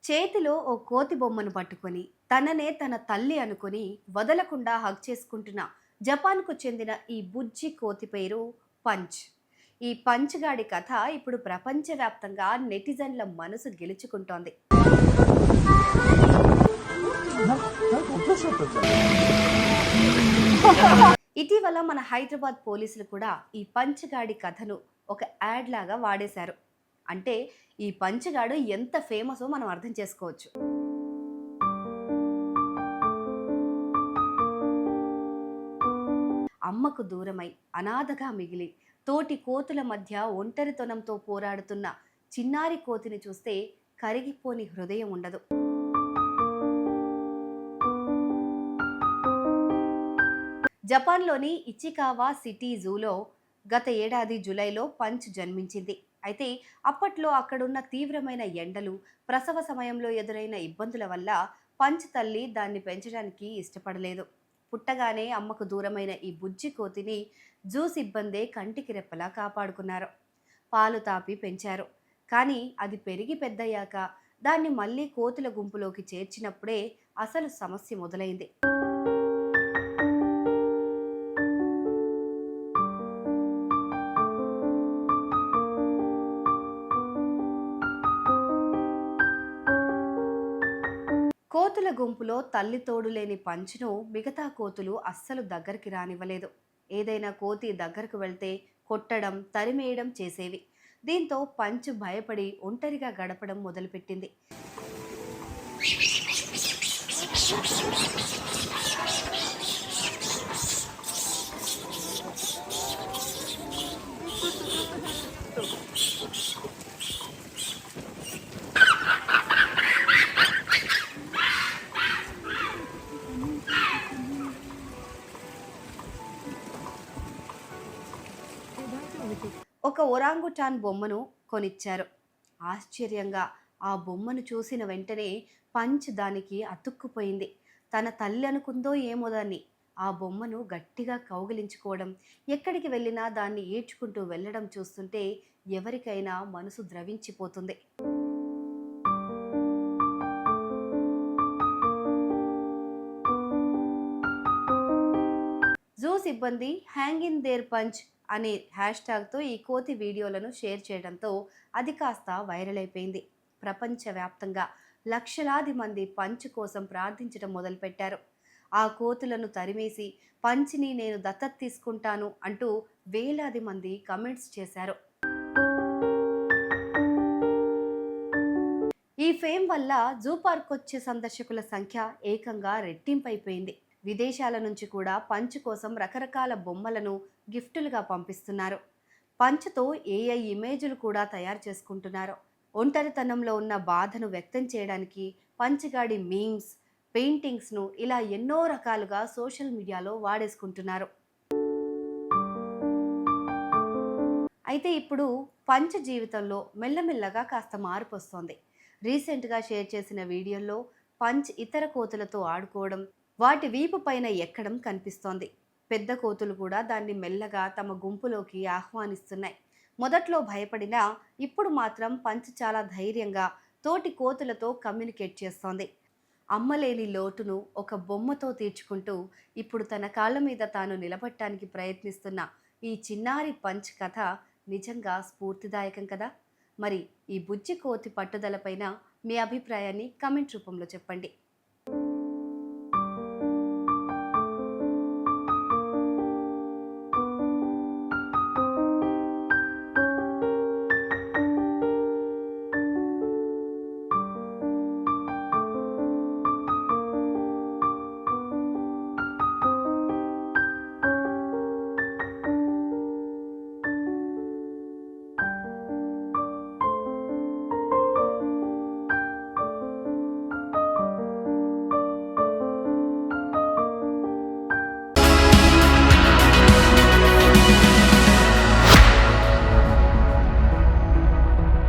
చేతిలో ఓ కోతి బొమ్మను పట్టుకొని తననే తన తల్లి అనుకొని వదలకుండా హగ్ చేసుకుంటున్న జపాన్కు చెందిన ఈ బుజ్జి కోతి పేరు పంచ్. ఈ పంచ్ గాడి కథ ఇప్పుడు ప్రపంచవ్యాప్తంగా నెటిజన్ల మనసు గెలుచుకుంటోంది. ఇటీవల మన హైదరాబాద్ పోలీసులు కూడా ఈ పంచ్ గాడి కథను ఒక యాడ్ లాగా వాడేశారు. అంటే ఈ పంచగాడు ఎంత ఫేమసో మనం అర్థం చేసుకోవచ్చు. అమ్మకు దూరమై అనాథగా మిగిలి తోటి కోతుల మధ్య ఒంటరితనంతో పోరాడుతున్న చిన్నారి కోతిని చూస్తే కరిగిపోని హృదయం ఉండదు. జపాన్లోని ఇచికావా సిటీ జూలో గత ఏడాది జూలైలో పంచ్ జన్మించింది. అయితే అప్పట్లో అక్కడున్న తీవ్రమైన ఎండలు, ప్రసవ సమయంలో ఎదురైన ఇబ్బందుల వల్ల పంచ్ తల్లి దాన్ని పెంచడానికి ఇష్టపడలేదు. పుట్టగానే అమ్మకు దూరమైన ఈ బుజ్జి కోతిని జూ సిబ్బందే కంటికి రెప్పలా కాపాడుకున్నారు. పాలు తాపి పెంచారు. కానీ అది పెరిగి పెద్దయ్యాక దాన్ని మళ్ళీ కోతుల గుంపులోకి చేర్చినప్పుడే అసలు సమస్య మొదలైంది. కోతుల గుంపులో తల్లి తోడు లేని పంచును మిగతా కోతులు అస్సలు దగ్గరికి రానివ్వలేదు. ఏదైనా కోతి దగ్గరకు వెళ్తే కొట్టడం, తరిమేయడం చేసేవి. దీంతో పంచు భయపడి ఒంటరిగా గడపడం మొదలుపెట్టింది. ఒక ఒరాంగుటాన్ బొమ్మను కొనిచ్చారు. ఆశ్చర్యంగా ఆ బొమ్మను చూసిన వెంటనే పంచ్ దానికి అతుక్కుపోయింది. తన తల్లి అనుకుందో ఏమో దాన్ని. ఆ బొమ్మను గట్టిగా కౌగిలించుకోవడం, ఎక్కడికి వెళ్ళినా దాన్ని ఈడ్చుకుంటూ వెళ్ళడం చూస్తుంటే ఎవరికైనా మనసు ద్రవించిపోతుంది. జూ సిబ్బంది హ్యాంగ్ ఇన్ దేర్ పంచ్ అనే హ్యాష్ ట్యాగ్తో ఈ కోతి వీడియోలను షేర్ చేయడంతో అది కాస్త వైరల్ అయిపోయింది. ప్రపంచవ్యాప్తంగా లక్షలాది మంది పంచ్ కోసం ప్రార్థించడం మొదలుపెట్టారు. ఆ కోతులను తరిమేసి పంచ్ని నేను దత్తత తీసుకుంటాను అంటూ వేలాది మంది కమెంట్స్ చేశారు. ఈ ఫేమ్ వల్ల జూ పార్క్ వచ్చే సందర్శకుల సంఖ్య ఏకంగా రెట్టింపైపోయింది. విదేశాల నుంచి కూడా పంచ్ కోసం రకరకాల బొమ్మలను గిఫ్టులుగా పంపిస్తున్నారు. పంచ్తో ఏఐ ఇమేజ్లు కూడా తయారు చేసుకుంటున్నారు. ఒంటరితనంలో ఉన్న బాధను వ్యక్తం చేయడానికి పంచగాడి మీమ్స్, పెయింటింగ్స్ను ఇలా ఎన్నో రకాలుగా సోషల్ మీడియాలో వాడేసుకుంటున్నారు. అయితే ఇప్పుడు పంచ్ జీవితంలో మెల్లమెల్లగా కాస్త మార్పు వస్తోంది. రీసెంట్గా షేర్ చేసిన వీడియోలో పంచ్ ఇతర కోతులతో ఆడుకోవడం, వాటి వీపు పైన ఎక్కడం కనిపిస్తోంది. పెద్ద కోతులు కూడా దాన్ని మెల్లగా తమ గుంపులోకి ఆహ్వానిస్తున్నాయి. మొదట్లో భయపడినా ఇప్పుడు మాత్రం పంచ్ చాలా ధైర్యంగా తోటి కోతులతో కమ్యూనికేట్ చేస్తోంది. అమ్మలేని లోటును ఒక బొమ్మతో తీర్చుకుంటూ ఇప్పుడు తన కాళ్ళ మీద తాను నిలబడటానికి ప్రయత్నిస్తున్న ఈ చిన్నారి పంచ్ కథ నిజంగా స్ఫూర్తిదాయకం కదా. మరి ఈ బుజ్జి కోతి పట్టుదలపైన మీ అభిప్రాయాన్ని కమెంట్ రూపంలో చెప్పండి.